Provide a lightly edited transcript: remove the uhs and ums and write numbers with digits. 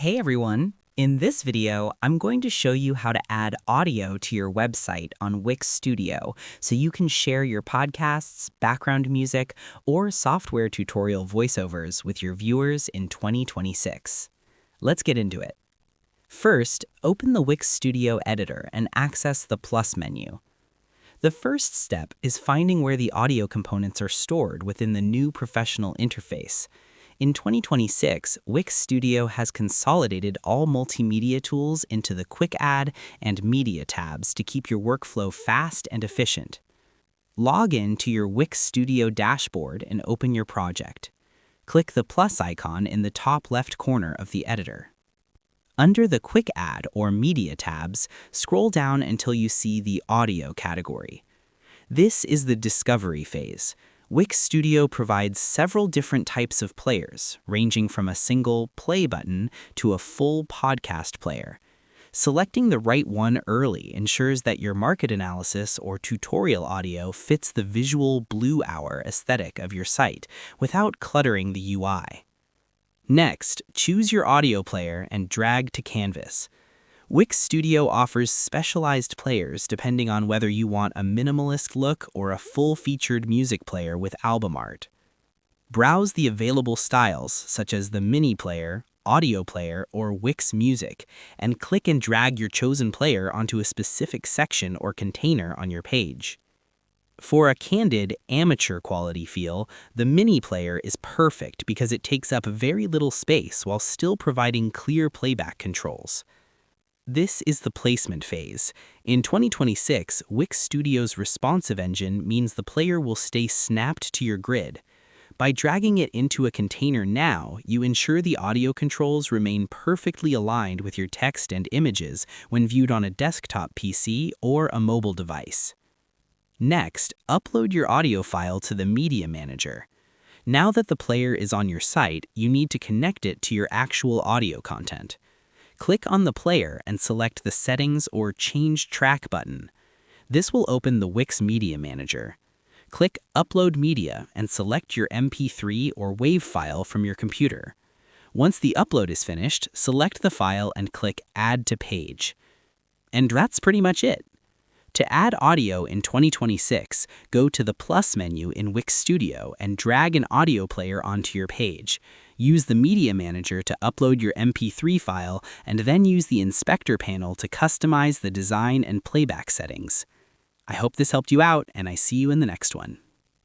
Hey everyone! In this video, I'm going to show you how to add audio to your website on Wix Studio so you can share your podcasts, background music, or software tutorial voiceovers with your viewers in 2026. Let's get into it. First, open the Wix Studio editor and access the plus menu. The first step is finding where the audio components are stored within the new professional interface. In 2026, Wix Studio has consolidated all multimedia tools into the Quick Add and Media tabs to keep your workflow fast and efficient. Log in to your Wix Studio dashboard and open your project. Click the plus icon in the top left corner of the editor. Under the Quick Add or Media tabs, scroll down until you see the Audio category. This is the discovery phase. Wix Studio provides several different types of players, ranging from a single play button to a full podcast player. Selecting the right one early ensures that your market analysis or tutorial audio fits the visual blue hour aesthetic of your site without cluttering the UI. Next, choose your audio player and drag to Canvas. Wix Studio offers specialized players depending on whether you want a minimalist look or a full-featured music player with album art. Browse the available styles such as the Mini Player, Audio Player, or Wix Music, and click and drag your chosen player onto a specific section or container on your page. For a candid, amateur quality feel, the Mini Player is perfect because it takes up very little space while still providing clear playback controls. This is the placement phase. In 2026, Wix Studio's responsive engine means the player will stay snapped to your grid. By dragging it into a container now, you ensure the audio controls remain perfectly aligned with your text and images when viewed on a desktop PC or a mobile device. Next, upload your audio file to the Media Manager. Now that the player is on your site, you need to connect it to your actual audio content. Click on the player and select the Settings or Change Track button. This will open the Wix Media Manager. Click Upload Media and select your MP3 or WAV file from your computer. Once the upload is finished, select the file and click Add to Page. And that's pretty much it. To add audio in 2026, go to the plus menu in Wix Studio and drag an audio player onto your page. Use the Media Manager to upload your MP3 file and then use the Inspector panel to customize the design and playback settings. I hope this helped you out, and I see you in the next one.